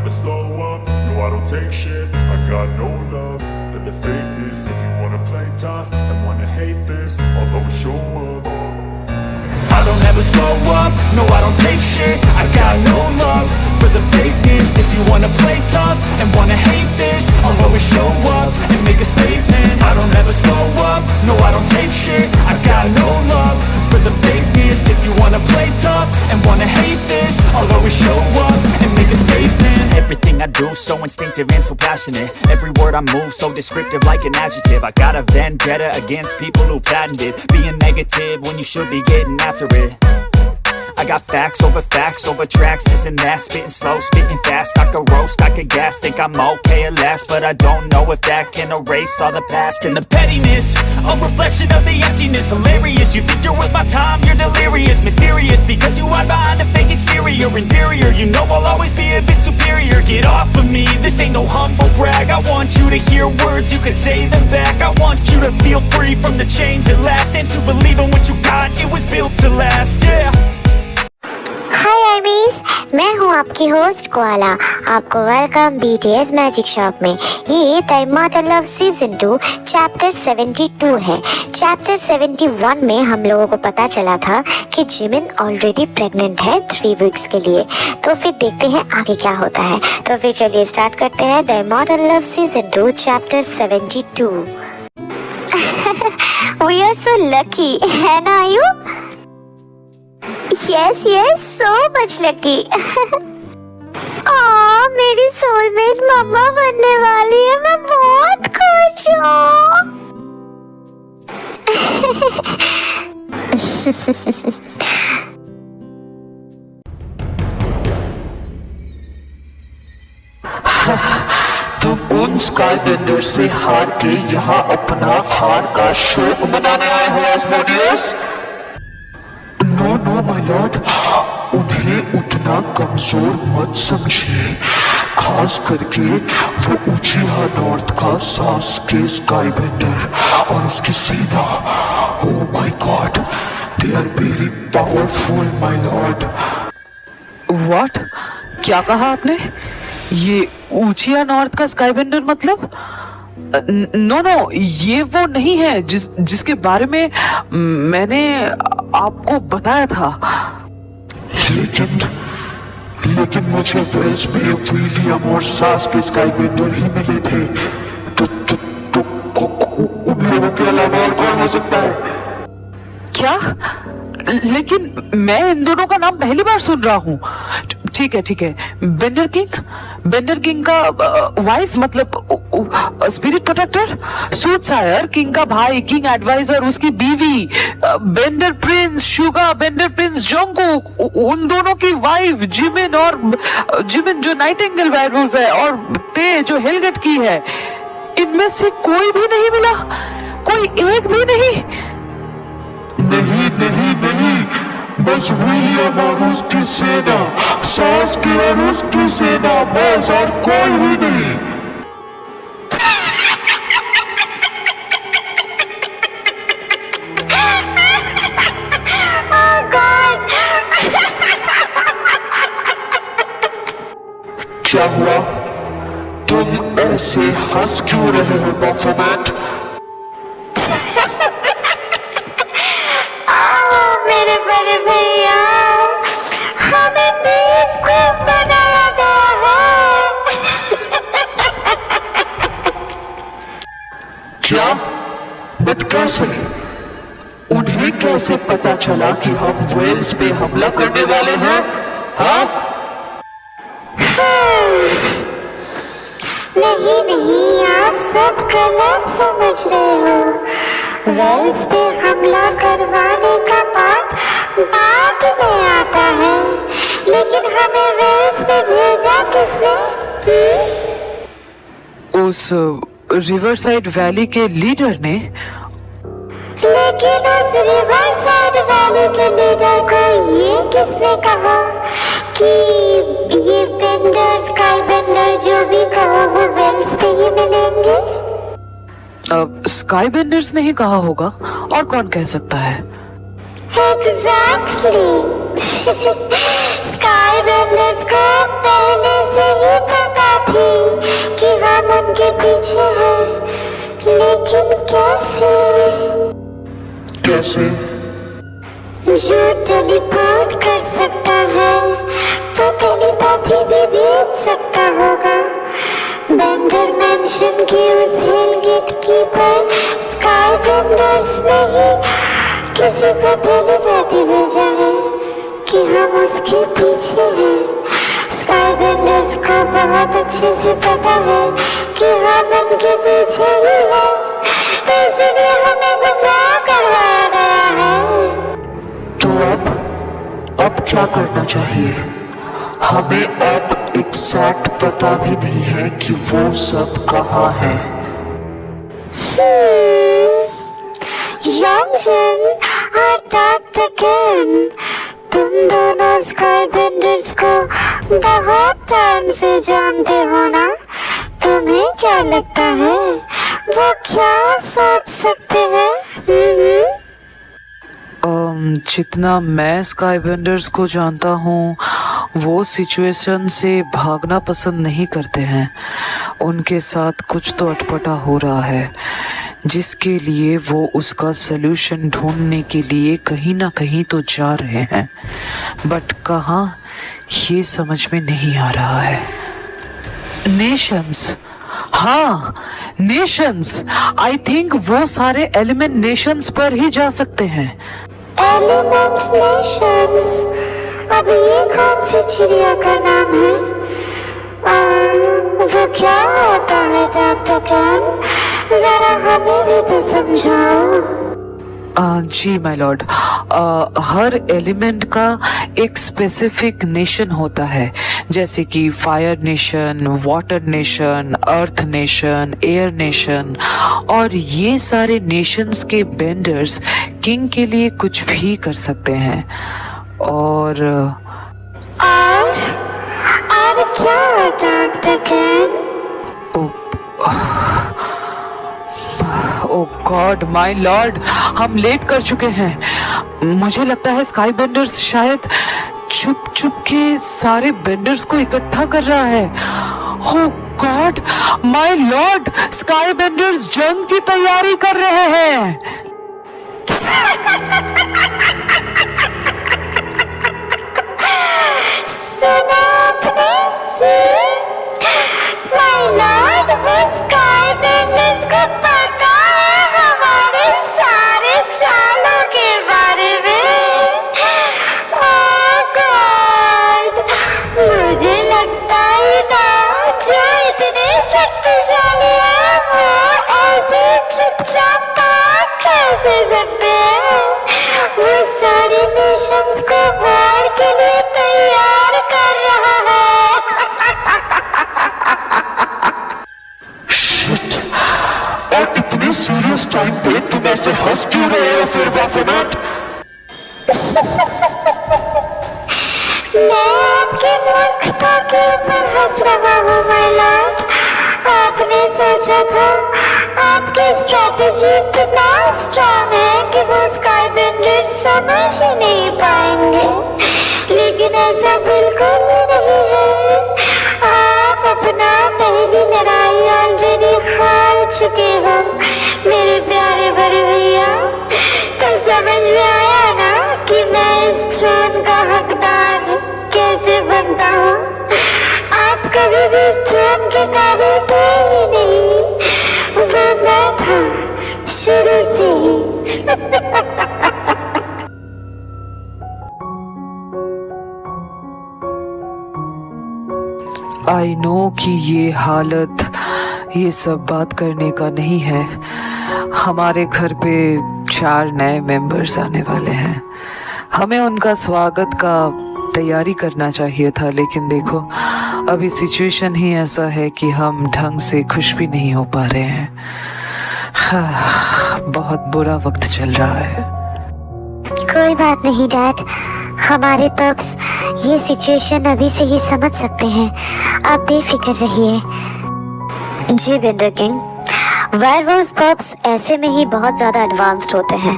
never slow up, no I don't take shit. I got no love for the fakeness. If you wanna play tough and wanna hate this, I'll always show up. I don't ever slow up, no I don't take shit. I got no love for the fakeness. If you wanna play tough and wanna hate this, I'll always show up and make a statement. I don't ever slow up, no I don't take shit. I got no love for the fakeness. If you wanna play tough and wanna hate this, I'll always show up and make a statement. Everything I do so instinctive and so passionate. Every word I move so descriptive like an adjective. I got a vendetta against people who patented being negative when you should be getting after it. I got facts over tracks, this and that. Spitting slow, spitting fast. I could roast, I could gas. Think I'm okay at last, but I don't know if that can erase all the past. And the pettiness, a reflection of the emptiness. Hilarious, you think you're worth my time, you're delirious. Mysterious, because you hide behind a fake exterior. Inferior, you know I'll always be a bit superior. Get off of me, this ain't no humble brag. I want you to hear words, you can say them back. I want you to feel free from the chains at last, and to believe in what you got, it was built to last, yeah. हाय आर्मीज, मैं हूँ आपकी host koala. आपको welcome BTS magic shop में। ये the immortal love season 2 chapter 72 है। Chapter 71 में हम लोगों को पता चला था कि जिमिन ऑलरेडी प्रेग्नेंट है 3 वीक्स के लिए। तो फिर देखते हैं आगे क्या होता है। तो फिर चलिए स्टार्ट करते हैं the immortal love season 2 chapter 72। We are so lucky, है ना Ayu? Yes, so much lucky. मेरी सोलमेट मम्मा बनने वाली है, मैं बहुत खुश हूँ। तुम उन स्काईबेंडर से हार के यहाँ अपना हार का शोक मनाने आए हो एस्मोडियस? नो माय लॉर्ड, उन्हें उतना कमजोर मत समझिए, खास करके वो उचिहा नॉर्थ का सास्के स्काईबेंडर और उसकी सेना। Oh my god, they are very powerful my lord. What? क्या कहा आपने? ये उचिहा नॉर्थ का स्काईबेंडर मतलब? नो, ये वो नहीं है जिसके बारे में मैंने आपको बताया था। लेकिन मुझे वेल्स में विलियम और सास के स्काईबेंडर ही मिले थे। तो उन लोगों के अलावा और कौन हो सकता है? क्या? लेकिन मैं इन दोनों का नाम पहली बार सुन रहा हूँ। ठीक है, बेंडर किंग का वाइफ मतलब स्पिरिट प्रोटेक्टर, सूटसायर किंग का भाई, किंग एडवाइजर उसकी बीवी, bender prince Suga, bender prince Jungkook उन दोनों की वाइफ जिमिन जो नाइटिंगेल वेयरवुल्फ है, और ते जो हेलगेट की है। इनमें से कोई भी नहीं मिला? कोई एक भी नहीं? नहीं, बस विलियम और उसकी सेना, सास की और उसकी सेना, बस और कोई भी नहीं। क्या हुआ? तुम ऐसे हंस क्यों रहे हो परफॉर्मेंट? मेरे बड़े भैया, हमें बेवकूफ बनाया गया है। क्या? बट कैसे? उन्हें कैसे पता चला कि हम वेल्स पे हमला करने वाले हैं? हाँ? नहीं, आप सब गलत समझ रहे हो। वेल्स पे हमला करवाने का बात बाद में आता है, लेकिन हमें वेल्स पे भेजा किसने? उस रिवरसाइड वैली के लीडर ने। लेकिन उस रिवरसाइड वैली के लीडर को ये किसने कहा कि ये बेंडर स्काईबेंडर जो भी कहो वो वेल्स पे ही मिलेंगे? स्काईबेंडर्स ने ही कहा होगा, और कौन कह सकता है? एग्जैक्टली। स्काईबेंडर्स को पहले से ही पीछे है, लेकिन कैसे? कैसे? जो टेलीपोर्ट कर सकता है वो टेलीपैथी भी भेज सकता होगा। बेंडर मेंशन की उस हिल गेट की पर स्काई बेंडर्स ने ही किसी को टेलीपैथी भेजा है कि हम उसके पीछे हैं। स्काई बेंडर्स को बहुत अच्छे से पता है कि हम उनके पीछे ही हैं, इसलिए हमें गुमराह करवाया गया है। तो अब क्या करना चाहिए? हमें अब एग्जैक्ट पता भी नहीं है कि वो सब कहाँ है। यंगजन और डॉक्टर केन, तुम दोनों स्काई बेंडर्स को बहुत टाइम से जानते हो ना? तुम्हें क्या लगता है वो क्या सोच सकते हैं? जितना मैं स्काई बेंडर्स को जानता हूँ वो सिचुएशन से भागना पसंद नहीं करते हैं। उनके साथ कुछ तो अटपटा हो रहा है जिसके लिए वो उसका सलूशन ढूंढने के लिए कहीं ना कहीं तो जा रहे हैं, बट कहाँ ये समझ में नहीं आ रहा है। नेशंस, हाँ नेशंस, आई थिंक वो एलिमेंट नेशंस पर ही जा सकते हैं। एलिमेंट नेशंस, अब ये कौन सी चिड़िया का नाम है? वो क्या होता है डॉक्टर केन? जरा हमें भी तो समझाओ। जी माय लॉर्ड, हर एलिमेंट का एक स्पेसिफिक नेशन होता है, जैसे कि फायर नेशन, वाटर नेशन, अर्थ नेशन, एयर नेशन, और ये सारे नेशंस के बेंडर्स किंग के लिए कुछ भी कर सकते हैं। और क्या doctor Ken? Oh God my lord, हम लेट कर चुके हैं। मुझे लगता है स्काई बेंडर्स शायद चुप चुप के सारे बेंडर्स को इकट्ठा कर रहा है। Oh God my lord, sky benders जंग की तैयारी कर रहे हैं। सुना आपने? माय लॉर्ड, वो स्काई बेंडर्स को पता है हमारे सारे चालों के बारे में। ओह गॉड, मुझे लगता ही था जो इतने शक्तिशाली है वो ऐसे चुपचाप कैसे सकते हैं? वो सारे नेशंस को वॉर के लिए तैयार कर रहा है। शिट, और इतने सीरियस टाइम पे तुम ऐसे हंस क्यों रहे हो फिर बाफेट? मैं आपकी मूर्खता के ऊपर हंस रहा हूँ माय लॉर्ड। आपने सोचा था आपकी स्ट्रेटेजी इतना स्ट्रॉन्ग है कि वो स्काई बेंडर्स समझ ही नहीं पाएंगे, लेकिन ऐसा बिल्कुल भी नहीं है। आप अपना पहली लड़ाई ऑलरेडी हार चुके हो मेरे प्यारे बड़े भैया। तो समझ में आया ना कि मैं इस थ्रोन का हकदार कैसे बनता हूँ? आप कभी भी इस थ्रोन के काबिल थे ही नहीं, वो मैं था शुरू से ही। आई नो कि ये हालत ये सब बात करने का नहीं है। हमारे घर पे 4 नए मेंबर्स आने वाले हैं, हमें उनका स्वागत का तैयारी करना चाहिए था, लेकिन देखो अभी सिचुएशन ही ऐसा है कि हम ढंग से खुश भी नहीं हो पा रहे हैं। बहुत बुरा वक्त चल रहा है। कोई बात नहीं डैड, हमारे पप्स ये सिचुएशन अभी से ही समझ सकते हैं, आप बेफिक्र रहिए। जी बेंडर किंग, वेयरवुल्फ पप्स ऐसे में ही बहुत ज़्यादा एडवांस्ड होते हैं,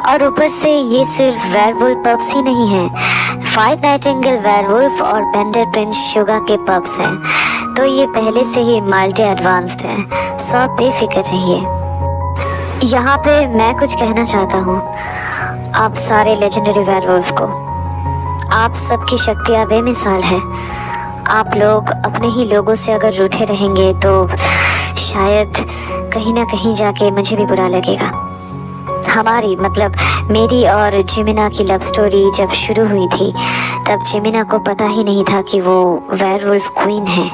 और ऊपर से ये सिर्फ वेयरवुल्फ पप्स ही नहीं हैं, फाइट नाइटिंगेल वेयरवुल्फ और बेंडर प्रिंस शुगा के पप्स हैं। तो ये पहले से ही मल्टी एडवांस्ड है, सो आप बेफिक्र रहिए। यहाँ पे मैं कुछ कहना चाहता हूँ आप सारे लेजेंडरी वेयरवुल्फ को। आप सबकी शक्तियाँ बेमिसाल है। आप लोग अपने ही लोगों से अगर रूठे रहेंगे तो शायद कहीं ना कहीं जाके मुझे भी बुरा लगेगा। हमारी मतलब मेरी और जिमिना की लव स्टोरी जब शुरू हुई थी तब जिमिना को पता ही नहीं था कि वो वेयरवुल्फ क्वीन है।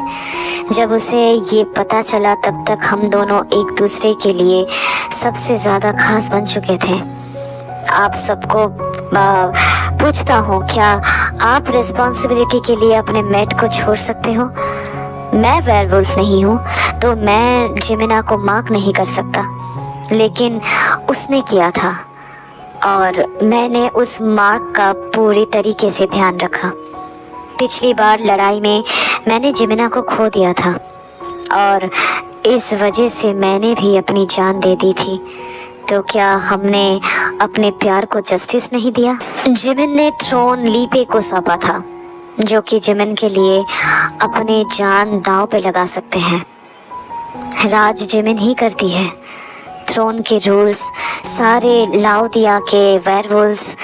जब उसे ये पता चला तब तक हम दोनों एक दूसरे के लिए सबसे ज़्यादा खास बन चुके थे। आप सबको पूछता हूँ, क्या आप रिस्पॉन्सिबिलिटी के लिए अपने मेट को छोड़ सकते हो? मैं वेयरवुल्फ नहीं हूँ तो मैं जिमिना को मार्क नहीं कर सकता, लेकिन उसने किया था और मैंने उस मार्क का पूरी तरीके से ध्यान रखा। पिछली बार लड़ाई में मैंने जिमिना को खो दिया था और इस वजह से मैंने भी अपनी जान दे दी थी। तो क्या हमने अपने प्यार को जस्टिस नहीं दिया? जिमिन ने थ्रोन लीपे को सौंपा था, जो कि जिमिन के लिए अपने जान दांव पे लगा सकते हैं। राज जिमिन ही करती है। थ्रोन के रूल्स सारे लाउदिया के वेयरवुल्व्स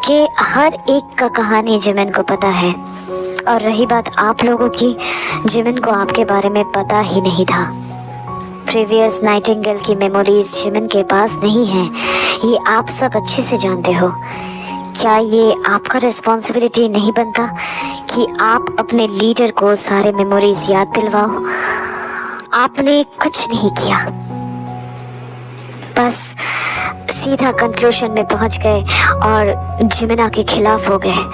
के हर एक का कहानी जिमिन को पता है। और रही बात आप लोगों की, जिमिन को आपके बारे में पता ही नहीं था। प्रीवियस नाइटिंगेल की मेमोरीज जिमिन के पास नहीं है, ये आप सब अच्छे से जानते हो। क्या ये आपका रिस्पॉन्सिबिलिटी नहीं बनता कि आप अपने लीडर को सारे मेमोरीज याद दिलवाओ? आपने कुछ नहीं किया, बस सीधा कंक्लूजन में पहुंच गए और जिमिना के खिलाफ हो गए।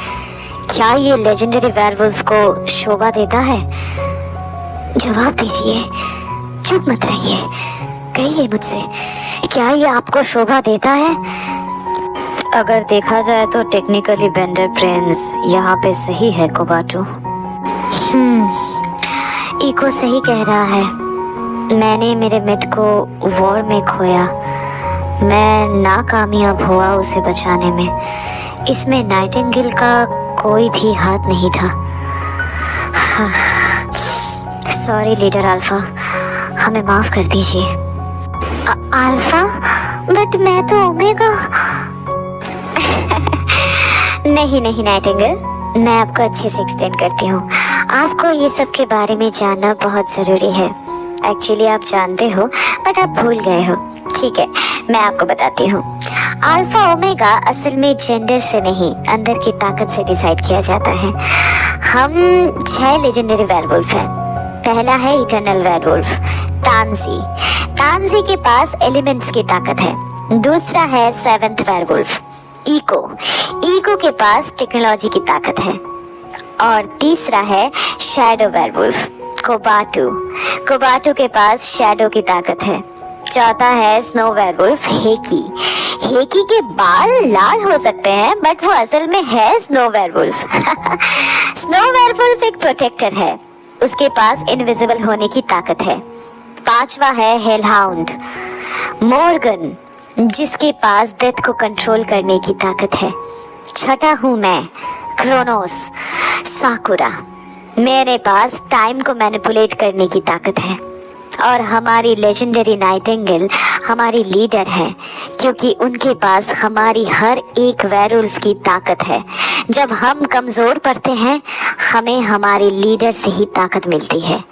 क्या ये लेजेंडरी वेयरवुल्फ को शोभा देता है? जवाब दीजिए, चुप मत रहिए, कहिए मुझसे, क्या ये आपको शोभा देता है? अगर देखा जाए तो टेक्निकली बेंडर प्रिंस यहाँ पे सही है कोबाटो। इको सही कह रहा है। मैंने मेरे मिट को वॉर में खोया, मैं नाकामयाब हुआ उसे बचाने में। इसमें नाइटिंगेल का कोई भी हाथ नहीं था। सॉरी लीडर अल्फा, हमें माफ कर दीजिए। अल्फा? बट मैं तो ओमेगा। नहीं नहीं नाइटिंगेल, मैं आपको अच्छे से एक्सप्लेन करती हूँ। आपको ये सब के बारे में जानना बहुत ज़रूरी है। एक्चुअली आप जानते हो बट आप भूल गए हो। ठीक है, मैं आपको बताती हूँ। अल्फा ओमेगा असल में जेंडर से नहीं, अंदर की ताकत से डिसाइड किया जाता है। हम 6 लेजेंडरी वेयरवुल्फ हैं। पहला है इटर्नल वेयरवुल्फ तानजी। तानजी के पास एलिमेंट्स की ताकत है। दूसरा है 7th वेयरवुल्फ इको। इको के पास टेक्नोलॉजी की ताकत है। और तीसरा है शैडो वेयरवुल्फ कोबाटू। कोबाटू के पास शैडो की ताकत है। चौथा है स्नो वेयरवुल्फ हेकी। हेकी के बाल लाल हो सकते हैं बट वो असल में है स्नो वेयरवुल्फ। स्नो वेयरवुल्फ एक प्रोटेक्टर है, उसके पास इनविजिबल होने की ताकत है। पांचवा है हेलहाउंड मॉर्गन, जिसके पास डेथ को कंट्रोल करने की ताकत है। छठा हूँ मैं क्रोनोस साकुरा, मेरे पास टाइम को मैनिपुलेट करने की ताकत है। और हमारी लेजेंडरी नाइटिंगेल हमारी लीडर है, क्योंकि उनके पास हमारी हर एक वेयरवुल्फ की ताकत है। जब हम कमज़ोर पड़ते हैं हमें हमारे लीडर से ही ताकत मिलती है।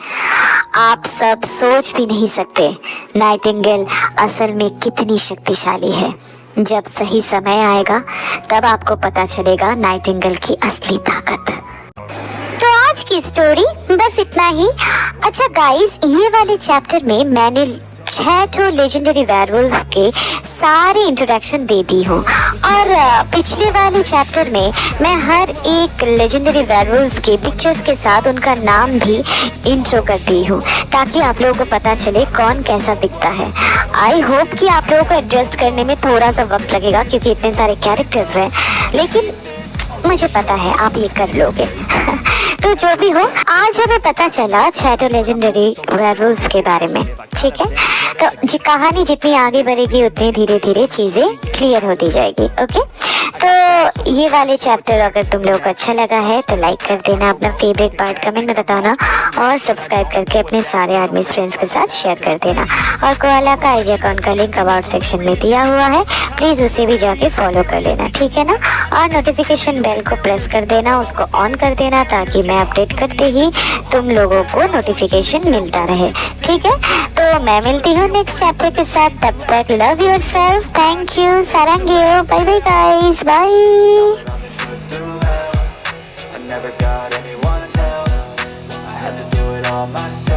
आप सब सोच भी नहीं सकते नाइटिंगेल असल में कितनी शक्तिशाली है। जब सही समय आएगा तब आपको पता चलेगा नाइटिंगेल की असली ताकत। तो आज की स्टोरी बस इतना ही। अच्छा गाइस, ये वाले चैप्टर में मैंने 6 लेजेंडरी वेयरवुल्फ के सारे इंट्रोडक्शन दे दी हूँ और पिछले वाले चैप्टर में मैं हर एक लेजेंडरी वेयरवुल्फ के पिक्चर्स के साथ उनका नाम भी इंट्रो कर दी हूँ, ताकि आप लोगों को पता चले कौन कैसा दिखता है। आई होप कि आप लोगों को एडजस्ट करने में थोड़ा सा वक्त लगेगा क्योंकि इतने सारे कैरेक्टर्स हैं, लेकिन मुझे पता है आप ये कर लोगे। तो जो भी हो, आज हमें पता चला 6 लेजेंडरी वेयरवुल्फ के बारे में। ठीक है, तो कहानी जितनी आगे बढ़ेगी उतनी धीरे धीरे चीज़ें क्लियर होती जाएगी। ओके, तो ये वाले चैप्टर अगर तुम लोग को अच्छा लगा है तो लाइक कर देना, अपना फेवरेट पार्ट कमेंट में बताना और सब्सक्राइब करके अपने सारे आर्मी फ्रेंड्स के साथ शेयर कर देना। और कोआला का आईजी अकाउंट का लिंक अबाउट सेक्शन में दिया हुआ है, प्लीज़ उसे भी जाके फॉलो कर लेना, ठीक है ना। और नोटिफिकेशन बेल को प्रेस कर देना, उसको ऑन कर देना ताकि मैं अपडेट करते ही तुम लोगों को नोटिफिकेशन मिलता रहे, ठीक है। तो मैं मिलती हूँ नेक्स्ट चैप्टर के साथ, तब तक लव योरसेल्फ, थैंक यू, सारंगेओ, bye bye guys, bye. I never got anyone's help. I had to do it all myself.